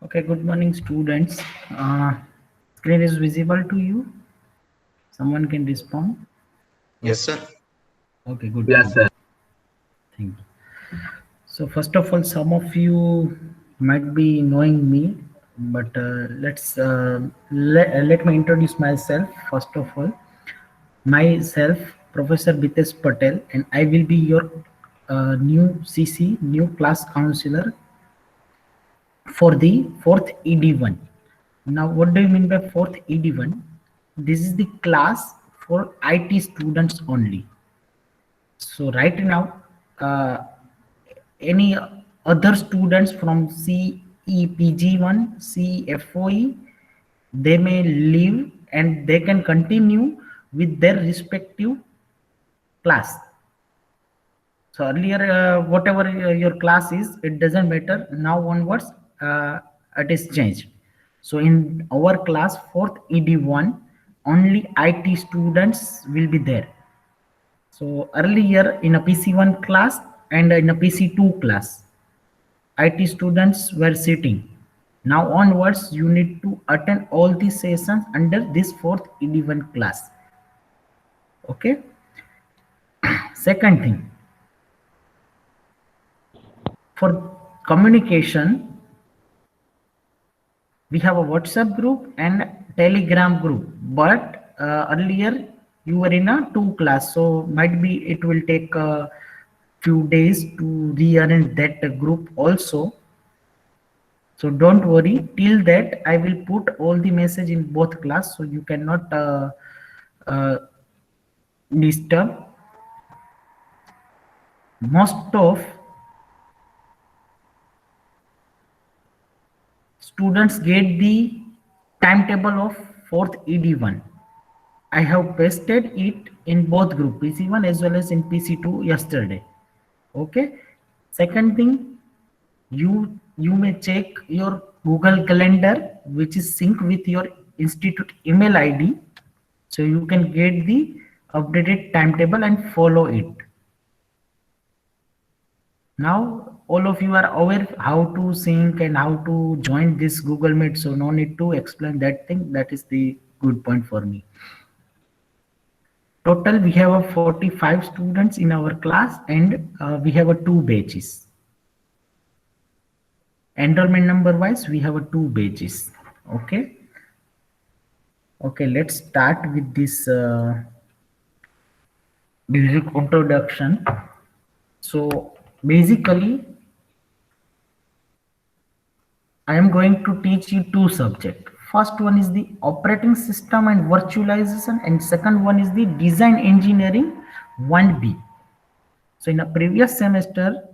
Okay, good morning, students. Screen is visible to you. Someone can respond. Yes, sir. Okay, good, Yes, good. sir. Thank you. So, first of all, some of you might be knowing me, but let me introduce myself. First of all, myself, Professor Bitesh Patel, and I will be your new CC, new class counselor for the fourth ED1. Now, what do you mean by fourth ED1? This is the class for IT students only. So right now, uh, any other students from CEPG1, CFOE, they may leave and they can continue with their respective class. So earlier, whatever your class is, it doesn't matter. Now onwards, it is changed. So in our class, fourth ED1, only IT students will be there. So earlier in a PC1 class and in a PC2 class, IT students were sitting. Now onwards, you need to attend all the sessions under this fourth ED1 class. Okay. Second thing, for communication, we have a WhatsApp group and Telegram group. But earlier you were in a two class, so might be it will take a few days to rearrange that group also. So don't worry. Till that, I will put all the message in both class, so you cannot uh, disturb. Most of students get the timetable of fourth ED1. I have pasted it in both group PC1 as well as in PC2 yesterday. Okay. Second thing, you may check your Google Calendar, which is synced with your institute email ID, so you can get the updated timetable and follow it. Now all of you are aware how to sync and how to join this Google Meet, so no need to explain that thing. That is the good point for me. Total, we have a 45 students in our class, and we have a two batches. Enrollment number wise, we have a two batches. Okay. Okay, let's start with this basic introduction. So basically, I am going to teach you two subjects. First one is the operating system and virtualization, and second one is the design engineering 1B. So in a previous semester,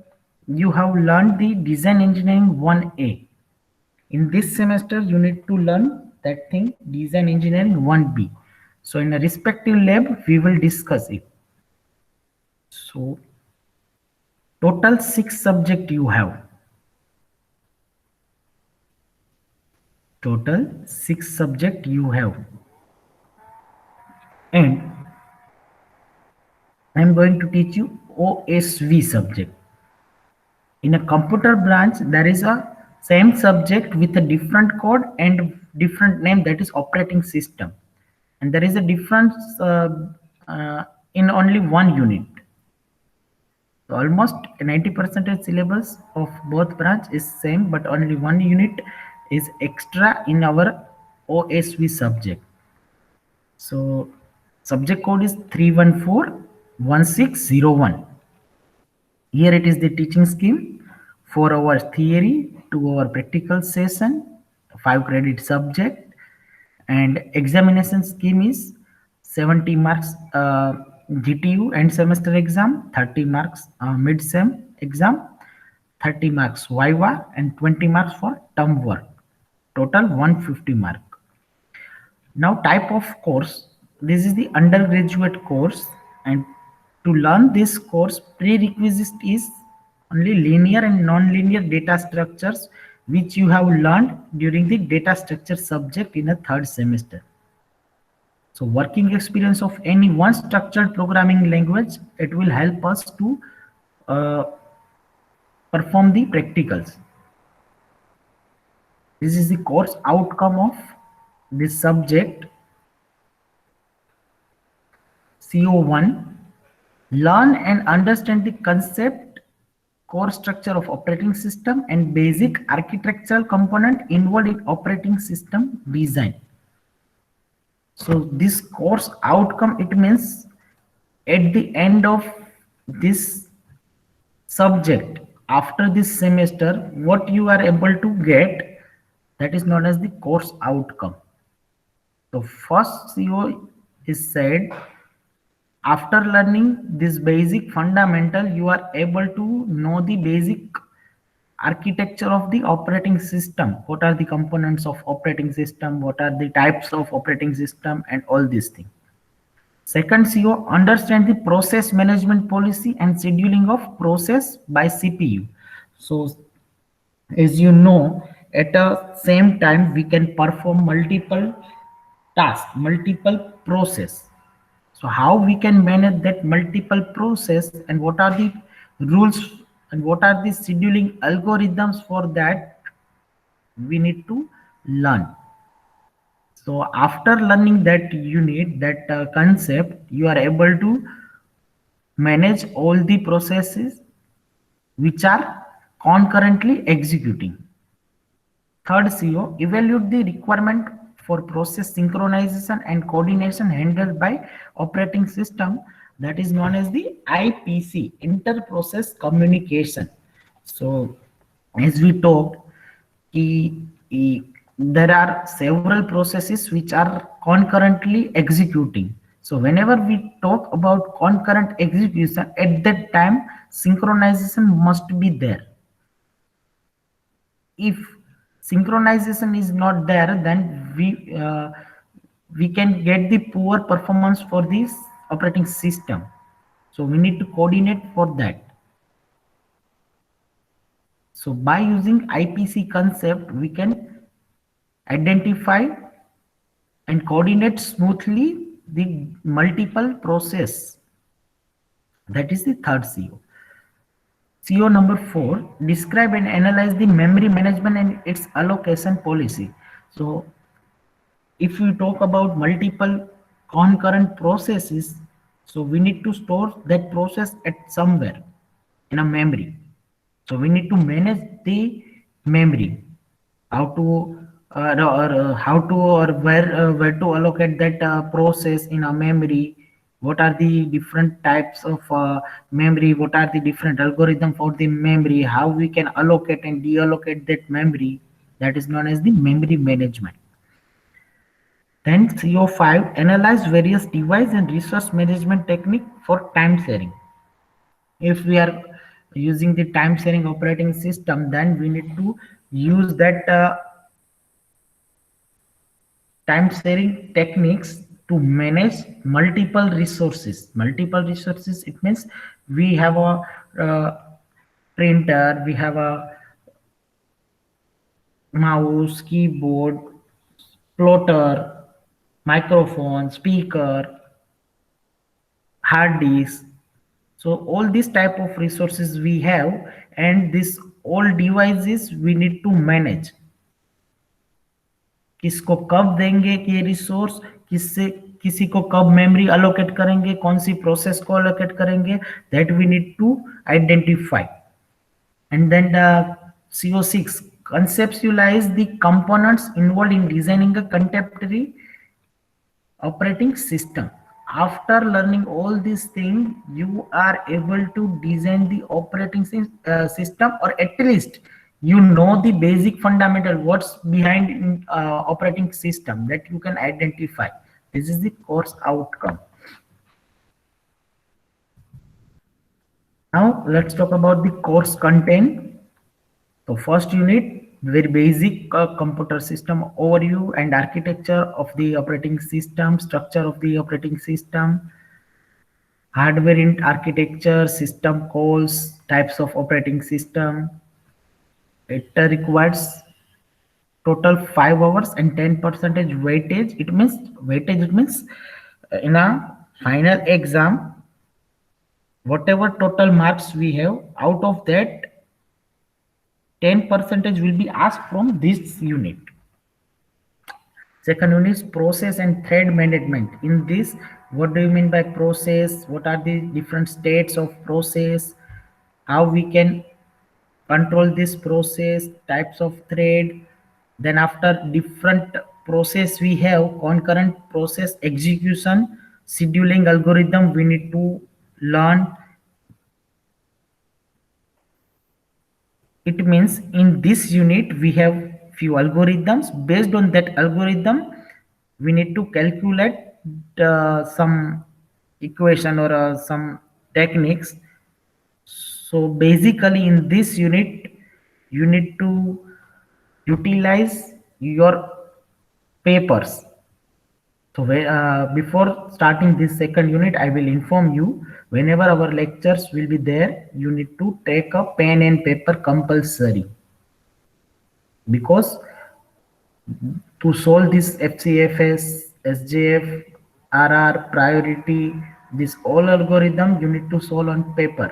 you have learned the design engineering 1A. In this semester, you need to learn that thing, design engineering 1B. So in a respective lab, we will discuss it. So total 6 subject you have. Total 6 subject you have. And I am going to teach you OSV subject. In a computer branch, there is a same subject with a different code and different name, that is operating system. And there is a difference uh, in only one unit. So almost 90% syllabus of both branch is same, but only one unit is extra in our OSV subject. So subject code is 3141601. Here it is the teaching scheme: 4 hours theory, 2 hour practical session, 5 credit subject, and examination scheme is 70 marks GTU end semester exam, 30 marks mid sem exam, 30 marks Viva, and 20 marks for term work. Total 150 mark. Now type of course, this is the undergraduate course, and to learn this course, prerequisite is only linear and non-linear data structures, which you have learned during the data structure subject in a third semester. So working experience of any one structured programming language, it will help us to uh, perform the practicals. This is the course outcome of this subject. CO1, learn and understand the concept, core structure of operating system and basic architectural component involved in operating system design. So this course outcome, it means at the end of this subject, after this semester, what you are able to get, that is known as the course outcome. So first CO is said, after learning this basic fundamental, you are able to know the basic architecture of the operating system. What are the components of operating system? What are the types of operating system and all these things. Second CO, understand the process management policy and scheduling of process by CPU. So as you know, at a same time we can perform multiple tasks, multiple process. So how we can manage that multiple process and what are the rules and what are the scheduling algorithms for that we need to learn. So after learning that unit, that concept, you are able to manage all the processes which are concurrently executing. Third CO, evaluate the requirement for process synchronization and coordination handled by operating system, that is known as the IPC, inter-process communication. So as we talked, there are several processes which are concurrently executing. So whenever we talk about concurrent execution, at that time synchronization must be there. If synchronization is not there, then we can get the poor performance for this operating system. So we need to coordinate for that. So by using IPC concept, we can identify and coordinate smoothly the multiple process. That is the third CO. CO number 4, describe and analyze the memory management and its allocation policy. So if we talk about multiple concurrent processes, so we need to store that process at somewhere in a memory. So we need to manage the memory, how to how to or where to allocate that process in a memory. What are the different types of memory? What are the different algorithm for the memory? How we can allocate and deallocate that memory? That is known as the memory management. Then CO5, analyze various device and resource management technique for time sharing. If we are using the time sharing operating system, then we need to use that time sharing techniques to manage multiple resources. Multiple resources, it means we have a printer, we have a mouse, keyboard, plotter, microphone, speaker, hard disk. So all these type of resources we have, and this all devices we need to manage. किसको कब देंगे ये resource, किससे किसी को कब memory allocate करेंगे, कौन सी प्रोसेस को अलोकेट करेंगे, that we need to identify. And then CO6, conceptualize the components involved in designing a contemporary operating system. After learning all these things, you are able to design the operating system, or at least you know the basic fundamental what's behind in, operating system, that you can identify. This is the course outcome. Now let's talk about the course content. So first unit, very basic computer system overview and architecture of the operating system, structure of the operating system, hardware in architecture, system calls, types of operating system. It requires total 5 hours and 10% weightage. It means in a final exam, whatever total marks we have, out of that 10 percentage will be asked from this unit. Second unit is process and thread management. In this, what do you mean by process? What are the different states of process? How we can control this process, types of thread. Then after different process we have concurrent process execution, scheduling algorithm we need to learn. It means in this unit we have few algorithms. Based on that algorithm, we need to calculate some equation or some techniques. So basically in this unit, you need to utilize your papers. So before starting this second unit, I will inform you whenever our lectures will be there, you need to take a pen and paper compulsory, because to solve this FCFS, SJF, RR, priority, this all algorithm you need to solve on paper.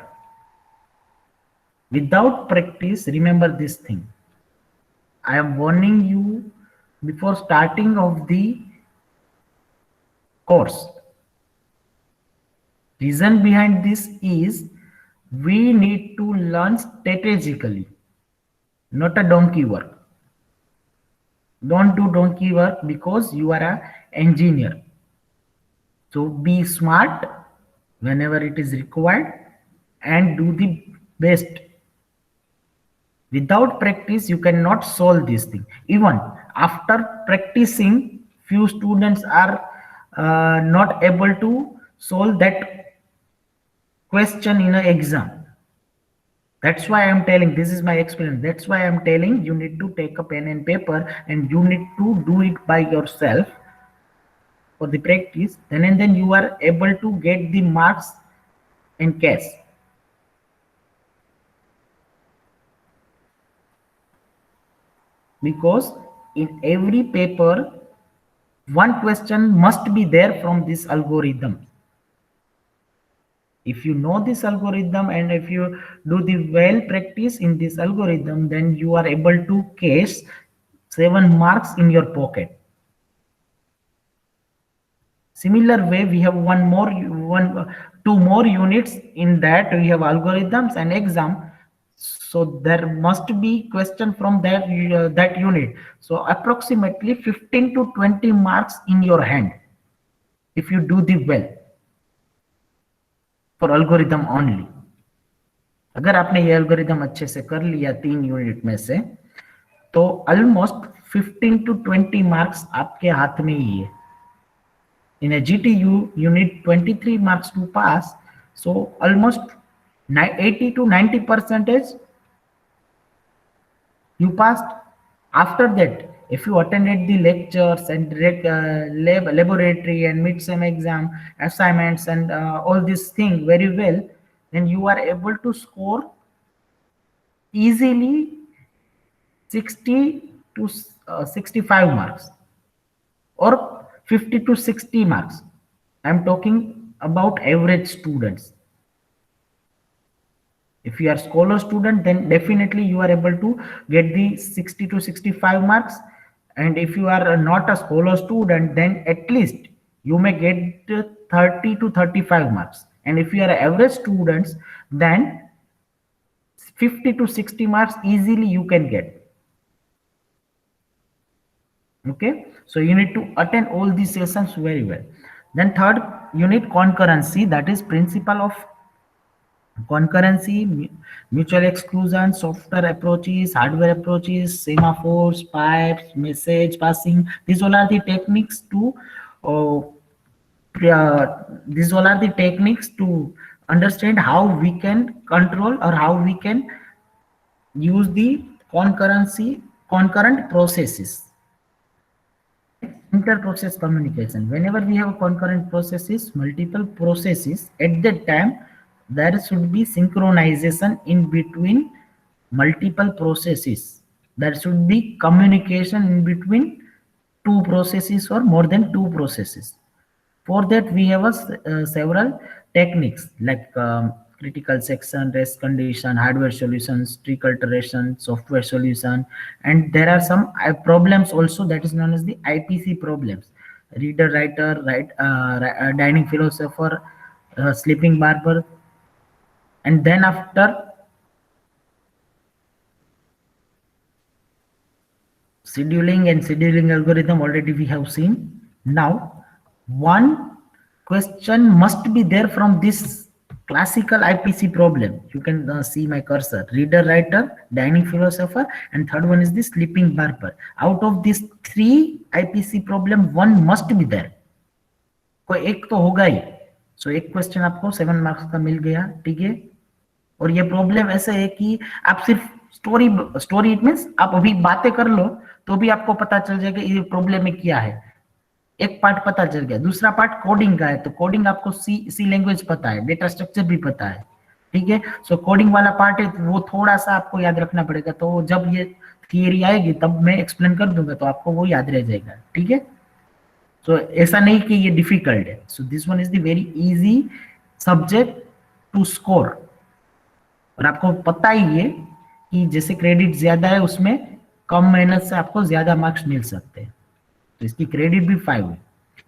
Without practice, remember this thing. I am warning you before starting of the course. Reason behind this is we need to learn strategically, not a donkey work. Don't do donkey work because you are an engineer. So be smart whenever it is required and do the best. Without practice, you cannot solve this thing. Even after practicing, few students are not able to solve that question in an exam. That's why I'm telling, this is my experience. That's why I'm telling you need to take a pen and paper and you need to do it by yourself for the practice. Then and then you are able to get the marks in case. Because in every paper, one question must be there from this algorithm. If you know this algorithm and if you do the well practice in this algorithm, then you are able to case 7 marks in your pocket. Similar way, we have two more units. In that we have algorithms and exam. So there must be question from that unit. So approximately 15 to 20 marks in your hand if you do the well for algorithm only. अगर आपने ये algorithm अच्छे से कर लिया 3 unit में से, तो almost 15 to 20 marks आपके हाथ में ही है. In a GTU, you need 23 marks to pass. So almost 80 to 90 percentage you passed. After that, if you attended the lectures and laboratory and mid-sem exam assignments and all these things very well, then you are able to score easily 60 to 65 marks or 50 to 60 marks. I'm talking about average students. If you are scholar student, then definitely you are able to get the 60 to 65 marks. And if you are not a scholar student, then at least you may get 30 to 35 marks. And if you are average students, then 50 to 60 marks easily you can get. Okay, so you need to attend all these sessions very well. Then third unit, concurrency, that is principle of concurrency, mutual exclusion, software approaches, hardware approaches, semaphores, pipes, message passing. These all are the techniques to understand how we can control or how we can use the concurrent processes. Inter-process communication. Whenever we have concurrent processes, multiple processes, at that time there should be synchronization in between multiple processes. There should be communication in between two processes or more than two processes. For that we have several techniques like critical section, rest condition, hardware solutions, trick alteration, software solution, and there are some problems also that is known as the IPC problems. Reader, writer, dining philosopher, sleeping barber, and then after scheduling and scheduling algorithm already we have seen. Now one question must be there from this classical IPC problem. You can see my cursor: reader, writer, dining philosopher, and third one is the sleeping barber. Out of these three IPC problem, one must be there, कोई एक तो होगा ही. सो एक question आपको 7 marks का मिल गया. ठीक है. और ये प्रॉब्लम ऐसे है कि आप सिर्फ स्टोरी स्टोरी इट मीन्स आप अभी बातें कर लो तो भी आपको पता चल जाएगा ये प्रॉब्लम में क्या है. एक पार्ट पता चल गया. दूसरा पार्ट कोडिंग का है, तो कोडिंग आपको सी लैंग्वेज पता है, डेटा स्ट्रक्चर भी पता है. ठीक है. सो कोडिंग वाला पार्ट है वो थोड़ा सा आपको याद रखना पड़ेगा. तो जब ये थियरी आएगी तब मैं एक्सप्लेन कर दूंगा तो आपको वो याद रह जाएगा. ठीक है. सो ऐसा नहीं कि ये डिफिकल्ट है. So this one is the very easy subject to score. और आपको पता ही है कि जैसे क्रेडिट ज्यादा है उसमें कम मेहनत से आपको ज्यादा मार्क्स मिल सकते हैं. तो इसकी क्रेडिट भी 5 है.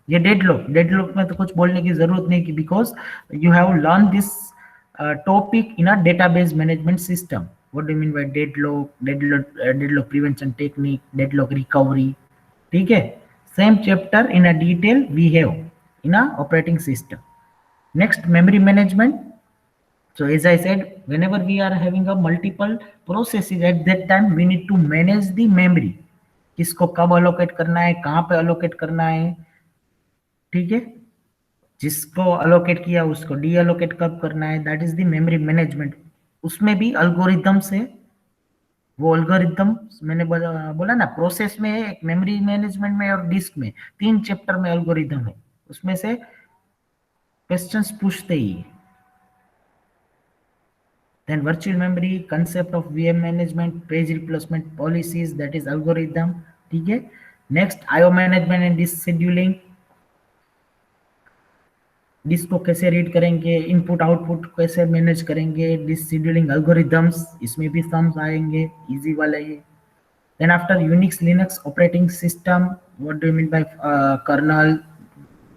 ये डेडलॉक में तो कुछ बोलने की जरूरत नहीं कि because you have learn this topic in a database management system. What do you mean by deadlock prevention technique, deadlock recovery. ठीक है. Same chapter in a detail we have in a operating system. Next, memory management. So as I said, whenever we are having a multiple processes, at that time we need to manage the memory. किसको कब allocate करना है, कहाँ पे allocate करना है. ठीक है. जिसको allocate किया उसको deallocate कब करना है, that is the memory management. उसमें भी algorithm से, वो algorithm मैंने बोला ना प्रोसेस में है, एक मेमोरी मैनेजमेंट में और डिस्क में, 3 चैप्टर में algorithm है. उसमें से क्वेश्चंस पूछते ही. Then virtual memory, concept of VM management, page replacement policies, that is algorithm. ठीक है. Next, IO management and disk scheduling. Disk को कैसे रीड करेंगे, इनपुट आउटपुट कैसे मैनेज करेंगे, डिस्क शेड्यूलिंग एल्गोरिथम्स, इसमें भी सम्स आएंगे, इजी वाले ये. Then after Unix Linux operating system, what do you mean by kernel?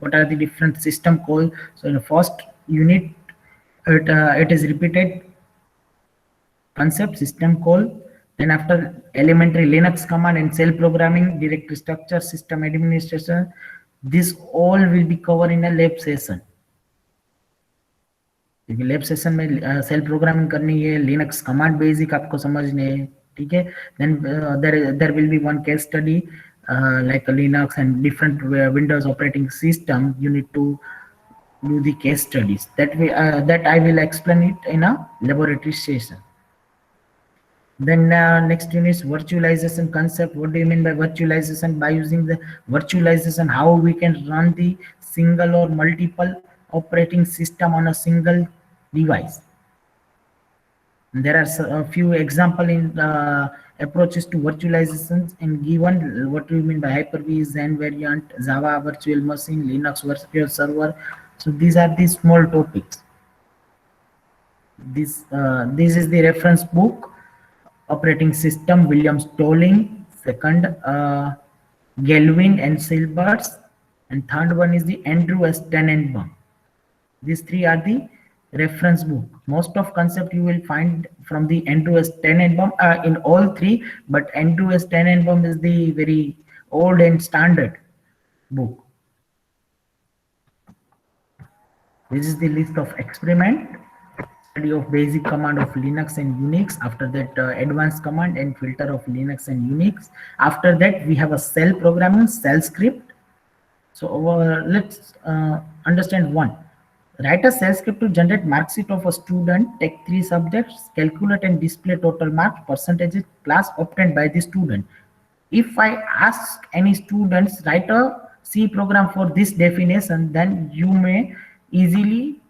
What are the different system called? So in the first unit, it is repeated concept system call. Then after elementary Linux command and shell programming, directory structure, system administration, this all will be covered in a lab session. क्योंकि lab session में cell programming करनी है, Linux command basic आपको समझने है. ठीक है. Then there will be one case study like Linux and different Windows operating system. You need to do the case studies that I will explain it in a laboratory session. Then next unit is virtualization concept. What do you mean by virtualization? By using the virtualization, how we can run the single or multiple operating system on a single device. And there are a few example in approaches to virtualization and given. What do you mean by Hyper-V, Zen variant, Java virtual machine, Linux virtual server. So these are the small topics. This is the reference book. Operating system, William Stolling. Second, Galvin and Silberts. And third one is the Andrew S. Tannenbaum. These three are the reference book. Most of concept you will find from the Andrew S. Tannenbaum in all three, but Andrew S. Tannenbaum is the very old and standard book. This is the list of experiment. Study of basic command of Linux and Unix. After that, advanced command and filter of Linux and Unix. After that, we have a shell programming, shell script. So let's understand one. Write a shell script to generate mark sheet of a student. Take 3 subjects, calculate and display total marks, percentages, class obtained by the student. If I ask any students write a C program for this definition, then you may easily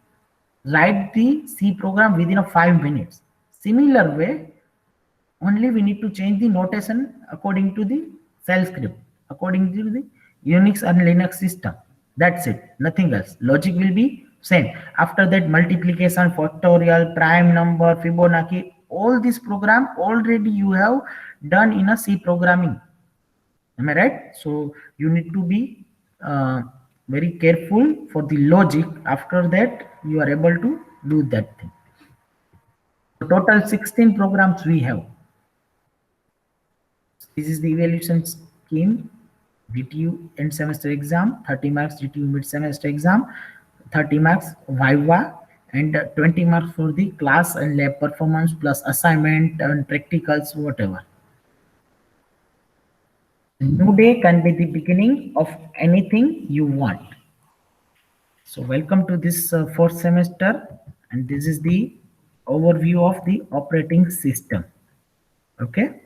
write the C program within 5 minutes. Similar way, only we need to change the notation according to the shell script, according to the Unix and Linux system. That's it, nothing else. Logic will be Same. After that, multiplication, factorial, prime number, Fibonacci, all this program already you have done in a C programming. Am I right? So you need to be uh, very careful for the logic. After that, you are able to do that thing. So total 16 programs we have. This is the evaluation scheme. DTU end semester exam, 30 marks DTU mid semester exam, 30 marks Viva, and 20 marks for the class and lab performance plus assignment and practicals, whatever. New day can be the beginning of anything you want. So welcome to this fourth semester, and this is the overview of the operating system. Okay.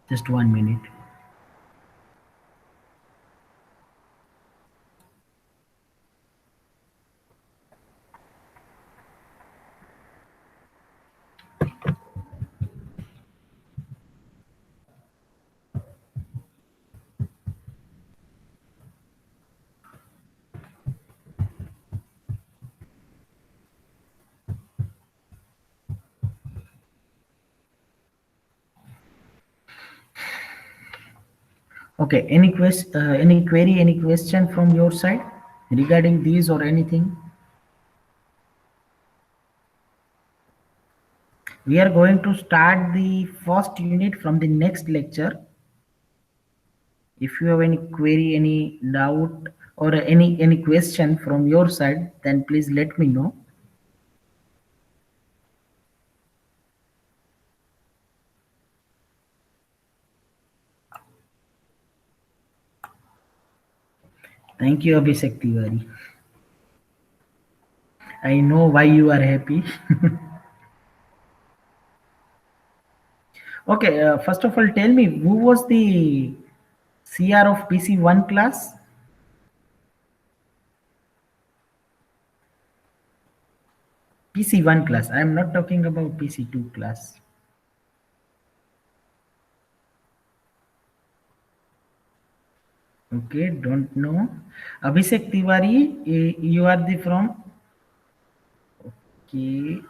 Just 1 minute. Okay. Any query, any question from your side regarding these or anything? We are going to start the first unit from the next lecture. If you have any query, any doubt, or any question from your side, then please let me know. Thank you, Abhishek Tiwari. I know why you are happy. Okay, first of all, tell me who was the CR of PC1 class? PC1 class. I am not talking about PC2 class. Okay, don't know. Abhishek Tiwari, you are the from. Okay,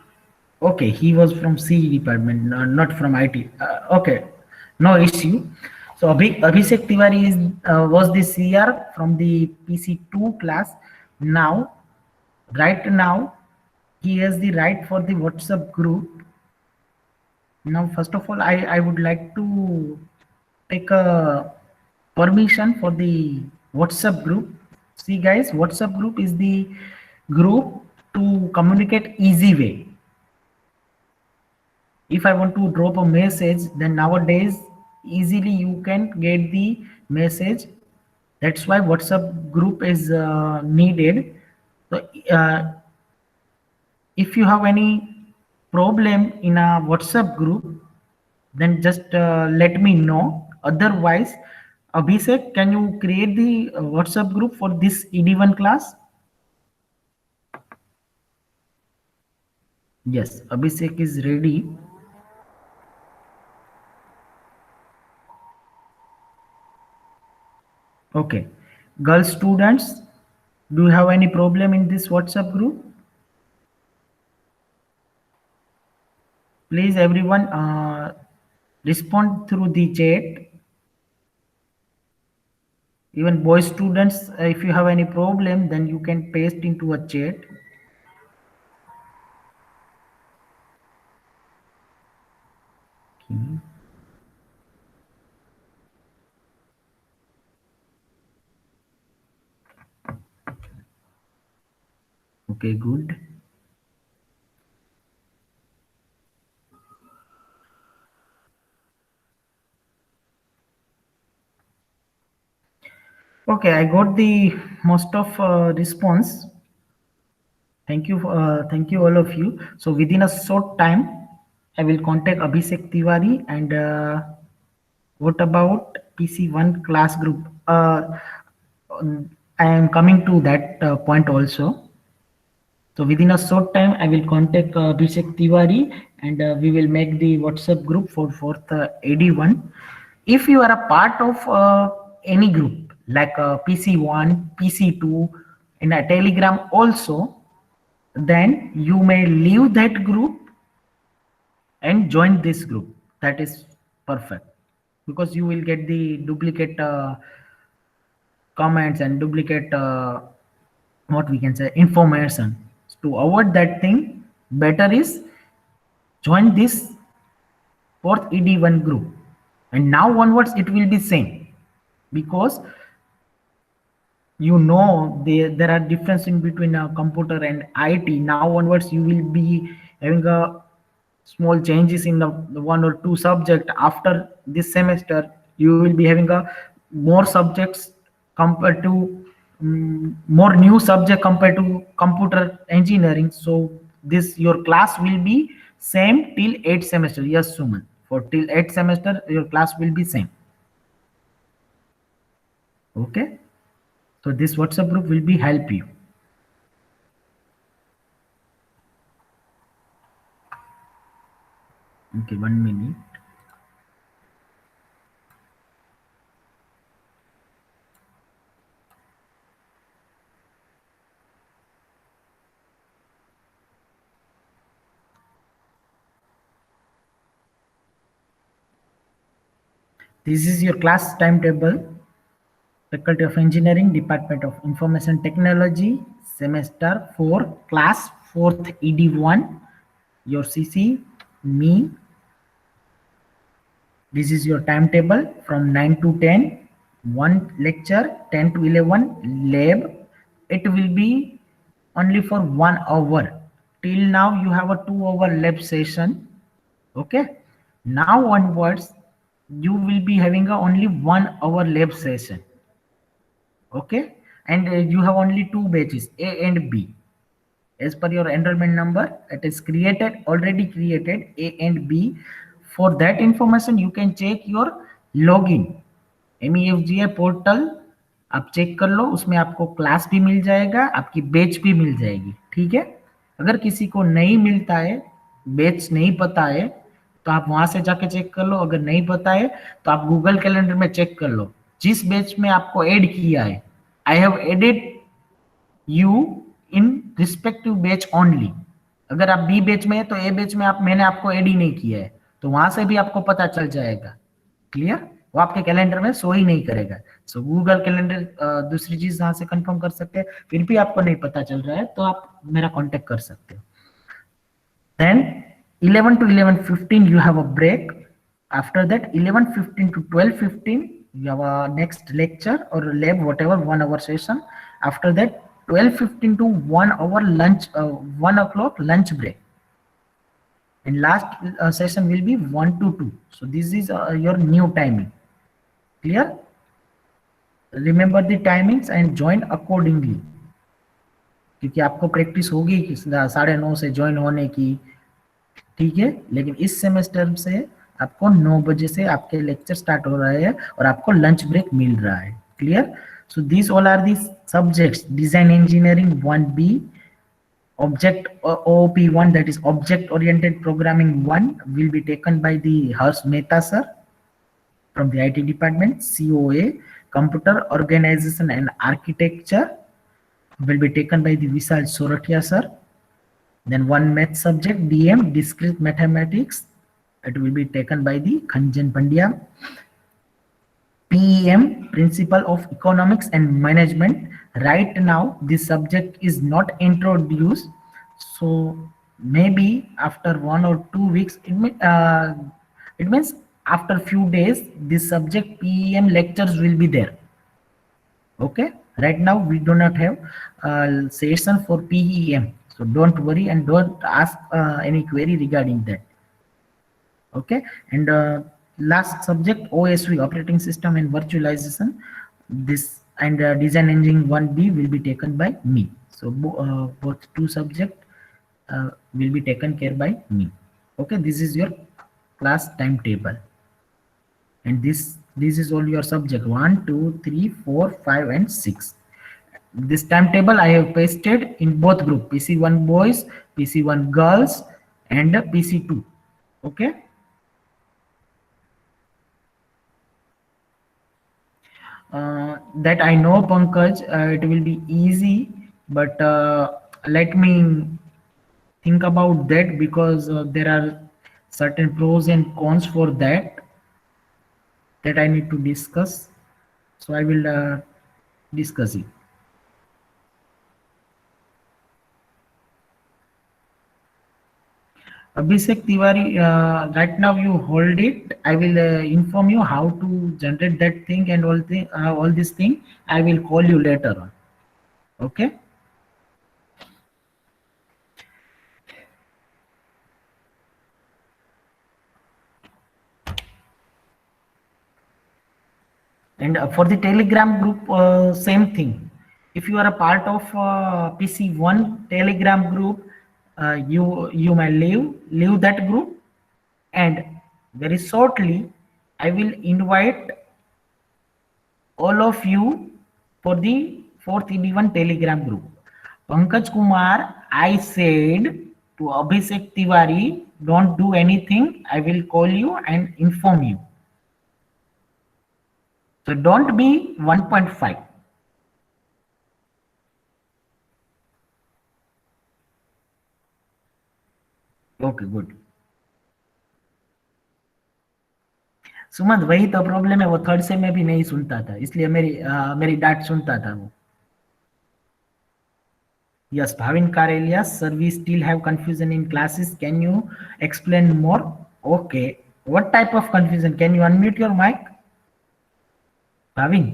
okay, he was from C department, not from IT. Okay, no issue. So Abhishek Tiwari is was the CR from the PC2 class. Now, right now, he has the right for the WhatsApp group. Now, first of all, I would like to take a permission for the WhatsApp group. See, guys, WhatsApp group is the group to communicate easy way. If I want to drop a message, then nowadays easily you can get the message. That's why WhatsApp group is needed. So if you have any problem in a WhatsApp group, then just let me know. Otherwise, Abhishek, can you create the WhatsApp group for this ED1 class? Yes, Abhishek is ready. Okay. Girl students, do you have any problem in this WhatsApp group? Please, everyone, respond through the chat. Even boy students, if you have any problem, then you can paste into a chat. Okay. Okay, good. Okay, I got the most of response. Thank you all of you. So within a short time, I will contact Abhishek Tiwari and what about PC1 class group? I am coming to that point also. So within a short time, I will contact Abhishek Tiwari, and we will make the WhatsApp group for fourth AD1. If you are a part of any group like PC1, PC2, in a Telegram also, then you may leave that group and join this group. That is perfect, because you will get the duplicate comments and duplicate what we can say information. To avoid that thing, better is join this fourth ED1 group, and now onwards it will be same, because there are difference in between a computer and IT. Now onwards you will be having a small changes in the one or two subject. After this semester you will be having a more subjects compared to more new subject compared to computer engineering. So this your class will be same till 8th semester. Yes, Suman, for till 8th semester your class will be same. Okay, so this WhatsApp group will be help you. Okay, 1 minute. This is your class timetable. Faculty of Engineering, Department of Information Technology, Semester 4, Class 4th ED1, your CC, me. This is your timetable from 9 to 10, one lecture, 10 to 11, lab. It will be only for 1 hour. Till now, you have a 2 hour lab session. Okay. Now onwards, you will be having a only 1 hour lab session. Okay, and you have only two batches, A and B. As per your enrollment number, it is created, already created, A and B. For that information you can check your login MEFGI portal. आप check कर लो, उसमें आपको class भी मिल जाएगा, आपकी batch भी मिल जाएगी. ठीक है, अगर किसी को नहीं मिलता है, बैच नहीं पता है, तो आप वहां से जाके चेक कर लो. अगर नहीं पता है तो आप गूगल कैलेंडर में चेक कर लो जिस बैच में आपको ऐड किया है. I have added you in respective batch only. अगर आप बी बैच में है तो ए बैच में मैंने आपको ऐड ही नहीं किया है, तो वहां से भी आपको पता चल जाएगा. क्लियर, वो आपके कैलेंडर में शो ही नहीं करेगा. सो गूगल कैलेंडर दूसरी चीज यहाँ से कंफर्म कर सकते हैं. फिर भी आपको नहीं पता चल रहा है तो आप मेरा कांटेक्ट कर सकते हो. Then 11 to 11:15 you have a break. After that 11:15 to 12:15 you have a next lecture or lab, whatever, 1 hour session. After that 12:15 to 1 hour lunch, 1 o'clock lunch break. And last session will be 1 to 2. So this is your new timing. Clear? Remember the timings and join accordingly. क्योंकि आपको practice होगी 9:30 से join होने की. ठीक है, लेकिन इस सेमेस्टर से आपको 9 बजे से आपके लेक्चर स्टार्ट हो रहे हैं और आपको लंच ब्रेक मिल रहा है. Clear? So this all are the subjects. Design engineering 1B, object OOP1, that is object oriented programming 1, will be taken by the Harsh Mehta sir from the IT department. COA, computer organization and architecture, will be taken by the Vishal Soratia sir. Then one math subject, DM, discrete mathematics, it will be taken by the Khanjan Pandya. PEM, principle of economics and management. Right now this subject is not introduced, so maybe after 1 or 2 weeks, it means after few days this subject PEM lectures will be there. Okay, right now we do not have session for PEM, so don't worry and don't ask any query regarding that. Okay, and last subject OSV, operating system and virtualization. This and design engineering 1B will be taken by me. So both two subject will be taken care by me. Okay, this is your class timetable, and this is all your subject 1, 2, 3, 4, 5 and 6. This timetable I have pasted in both group, PC1 boys, PC1 girls, and PC2. Okay. That I know, Pankaj, it will be easy, but let me think about that, because there are certain pros and cons for that I need to discuss. So I will discuss it. Abhishek Tiwari, right now you hold it. I will inform you how to generate that thing and all this thing. I will call you later on. Okay. And for the Telegram group, same thing. If you are a part of PC1 Telegram group, you may leave that group, and very shortly I will invite all of you for the fourth ED1 Telegram group. Pankaj Kumar, I said to Abhishek Tiwari, don't do anything. I will call you and inform you. So don't be 1.5. Okay, good. Sumant, वही तो problem है, वो third से में भी नहीं सुनता था, इसलिए मेरी डांट सुनता था वो. Yes, Bhavin Karelias, sir, we still have confusion in classes. Can you explain more? Okay. What type of confusion? Can you unmute your mic? Bhavin,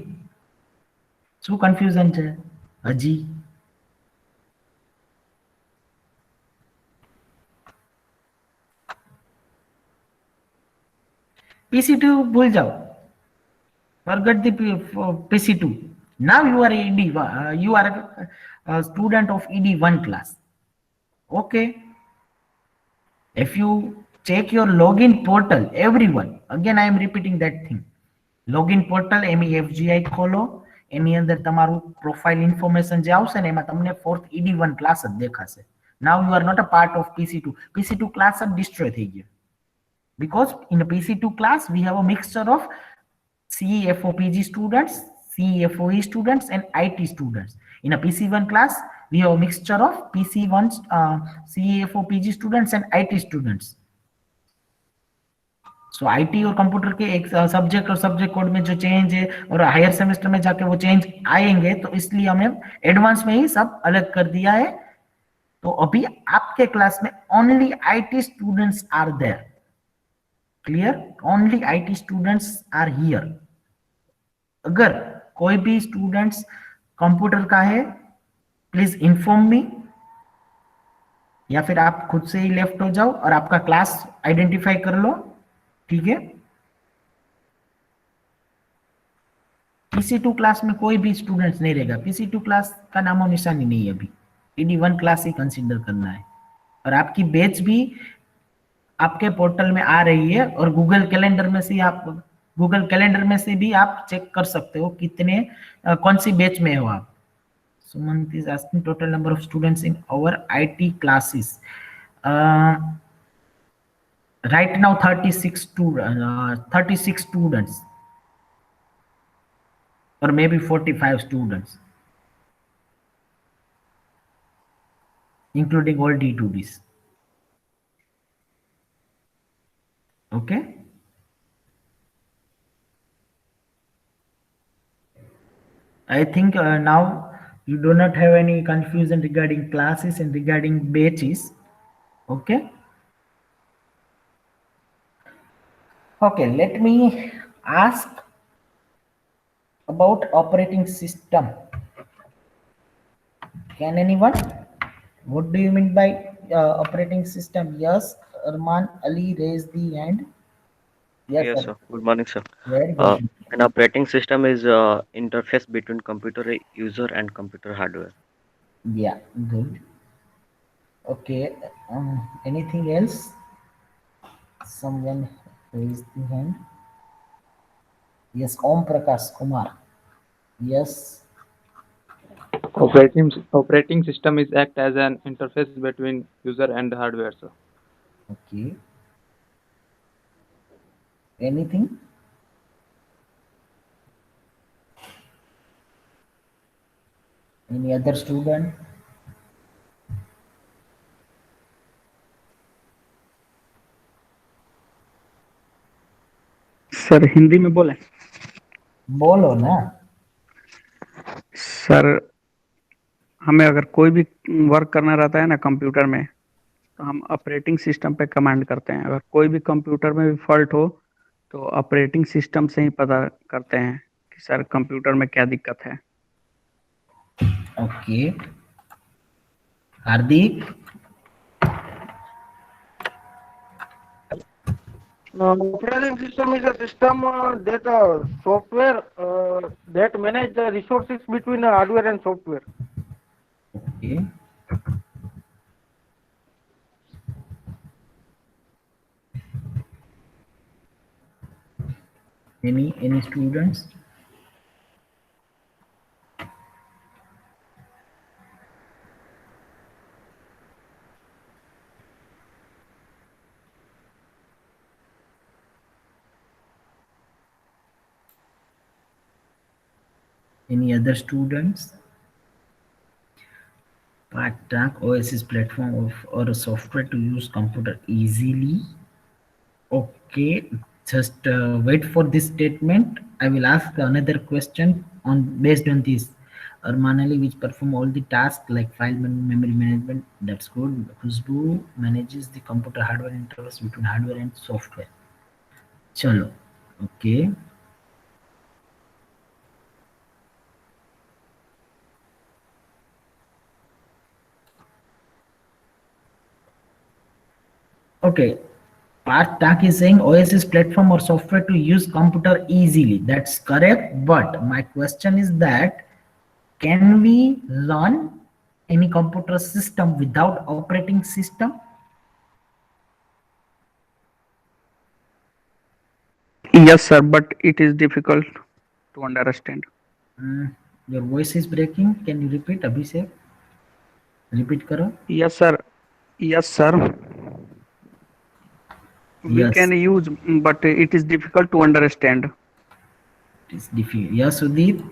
શું confusion છે હજી? PC2 ભૂલ જાઓ. Forget the PC2. Now you are you are a student of ED1 class. Okay. If you check your login portal, everyone, again I am repeating that thing. Login portal MEFGI ખોલો, એની અંદર તમારું profile information જે આવશે ને એમાં તમને fourth ED1 class જ દેખાશે. Now you are not a part of PC2. PC2 class જ destroy થઈ ગયો. Because in a PC2 class we have a mixture of CEFOPG students, CEFOE students, and IT students. In a PC1 class, we have a mixture of PC1 CEFOPG students and IT students. So IT और computer के एक subject और subject code में जो change है और higher semester में जाके वो चेंज आएंगे, तो इसलिए हमने एडवांस में ही सब अलग कर दिया है. तो अभी आपके क्लास में only IT students are there. Clear? Only IT students are here. अगर कोई भी स्टूडेंट्स कंप्यूटर का है, प्लीज इन्फॉर्म मी, या फिर आप खुद से ही लेफ्ट हो जाओ और आपका क्लास आइडेंटिफाई कर लो. ठीक है? PC2 क्लास में कोई भी स्टूडेंट्स नहीं रहेगा. PC2 क्लास का नामो निशानी नहीं है अभी. ED1 क्लास ही कंसीडर करना है. और आपकी बैच भी आपके पोर्टल में आ रही है, और गूगल कैलेंडर में से भी आप चेक कर सकते हो कितने कौन सी बैच में हो आप. Sumant is asking total number of students in our IT classes. Right now 36 students, or maybe 45 students, including all D2Ds. Okay. I think now you do not have any confusion regarding classes and regarding batches. Okay. Okay, let me ask about operating system. Can anyone? What do you mean by operating system? Yes, Arman Ali raised the hand. Yes, Yes, sir. sir. Good morning, sir. Very good. An operating system is interface between computer user and computer hardware. Yeah, good. Okay. Anything else? Someone raised the hand. Yes, Om Prakash Kumar. Yes. Operating system is act as an interface between user and hardware, sir. Okay. Anything? Any other student? Sir Hindi में बोले। बोलो ना। Sir हमें अगर कोई भी work करना रहता है ना कंप्यूटर में, तो हम ऑपरेटिंग सिस्टम पे कमांड करते हैं। अगर कोई भी कंप्यूटर में भी फॉल्ट हो तो ऑपरेटिंग सिस्टम से ही पता करते हैं कि सर कंप्यूटर में क्या दिक्कत है। Okay. Hardik. Operating system is a system that software that manage the resources between hardware and software. Okay. Any students? Any other students? Track OS platform of or a software to use computer easily. Okay, just wait for this statement. I will ask another question on based on this. Manali, which perform all the tasks like memory management. That's good. Khushbu manages the computer hardware interface between hardware and software. Chalo. Okay. Okay. Part Tak is saying OS is platform or software to use computer easily. That's correct. But my question is that can we run any computer system without operating system? Yes sir, but it is difficult to understand. Mm, your voice is breaking. Can you repeat, Abhishek? Repeat karo. Yes sir, yes sir, we Yes, can use, but it is difficult to understand. it is difficult. Yes, Udit.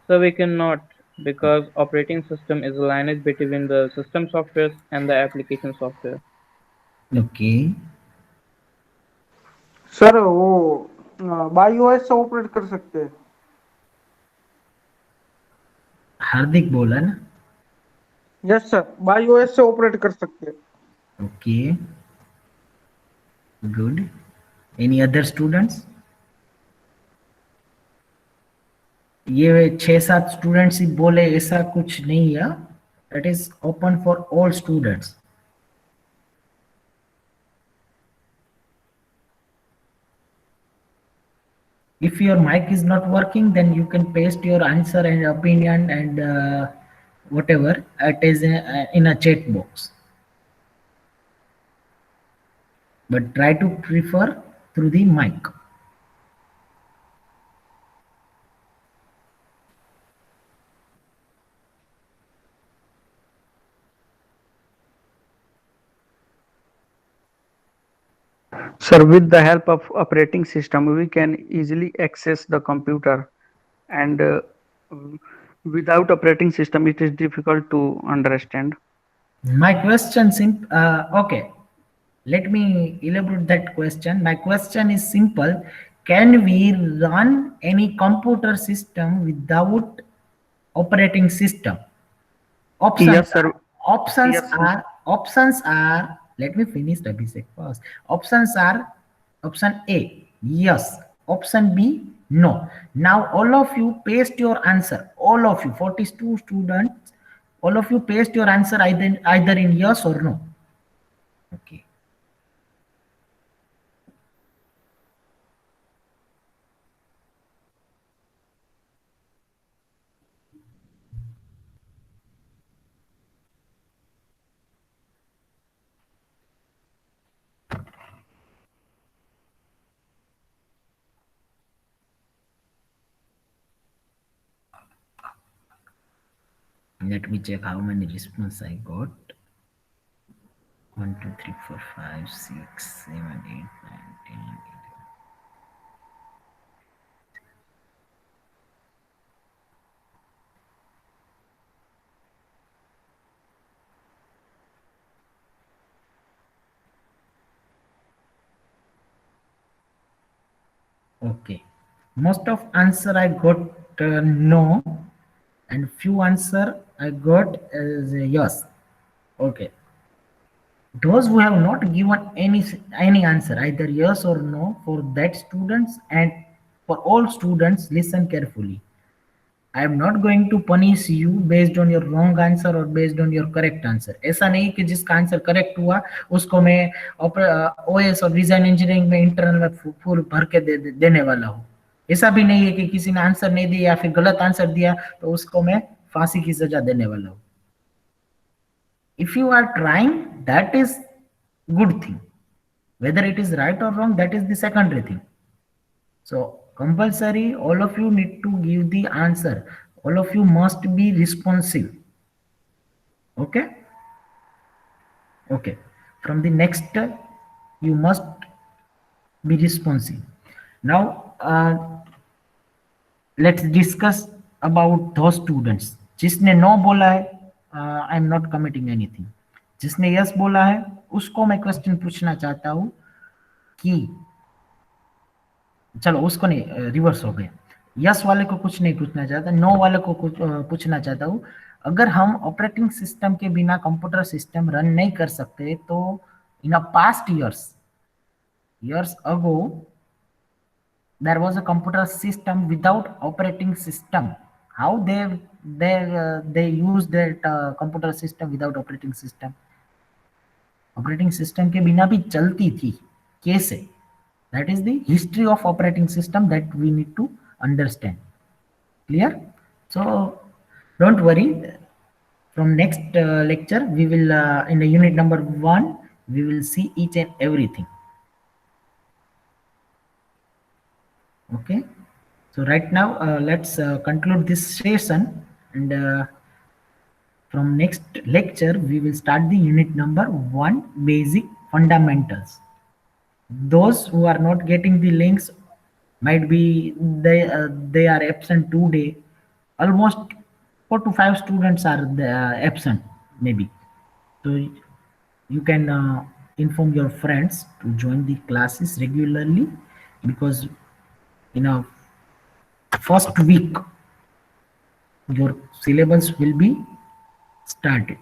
So we cannot, because operating system is a lineage between the system software and the application software. Okay. Sir वो by OS से operate कर सकते हैं। हार्दिक बोला ना. Yes sir, by OS से operate कर सकते हैं। Okay. Good. Any other students? ये 6-7 स्टूडेंट्स ही बोले ऐसा कुछ नहीं है. It is open for all students. If your mic is not working, then you can paste your answer and opinion and whatever it is in a chat box. But try to prefer through the mic. Sir, with the help of operating system, we can easily access the computer, and without operating system, it is difficult to understand. My question okay. Let me elaborate that question. My question is simple. Can we run any computer system without operating system? Options Yes, sir. are, options Yes, are, options are, let me finish Abhishek first. Options are option A, yes. Option B, no. Now all of you paste your answer. All of you, 42 students, all of you paste your answer either in yes or no. Okay. Let me check how many response I got. 1, 2, 3, 4, 5, 6, 7, 8, 9, 10. Okay, most of answer I got no, and few answer I got as yes. Okay, those who have not given any answer, either yes or no, for that students and for all students, listen carefully. I am not going to punish you based on your wrong answer or based on your correct answer. ऐसा नहीं कि जिसका answer correct हुआ उसको मैं OS और design engineering में internal में फुल भर के देने वाला हूँ. ऐसा भी नहीं है कि किसी ने आंसर नहीं दिया या फिर गलत आंसर दिया तो उसको मैं फांसी की सजा देने वाला हूँ. If you are trying, that is good thing. Whether it is right or wrong, that is the secondary thing. So compulsory, all of you need to give the answer. All of you must be responsive. Okay. Okay. From the next, you must be responsive. Now, let's discuss about those students. जिसने no बोला है, I am not committing anything. जिसने yes बोला है, उसको मैं question पूछना चाहता हूँ कि चलो उसको नहीं, रिवर्स हो गया. यस वाले को कुछ नहीं पूछना चाहता, नो वाले को कुछ पूछना चाहता हूँ. अगर हम ऑपरेटिंग सिस्टम के बिना कंप्यूटर सिस्टम रन नहीं कर सकते तो in a past years ago there was a computer system without operating system. How they use that computer system without operating system? Operating system के बिना भी चलती थी, कैसे? That is the history of operating system that we need to understand. Clear? So don't worry. From next lecture, we will in the unit number 1, we will see each and everything. Okay. So right now, let's conclude this session, and from next lecture, we will start the unit number 1, basic fundamentals. Those who are not getting the links, might be they are absent today. Almost 4 to 5 students are absent maybe. So you can inform your friends to join the classes regularly, because in a first week your syllabus will be started.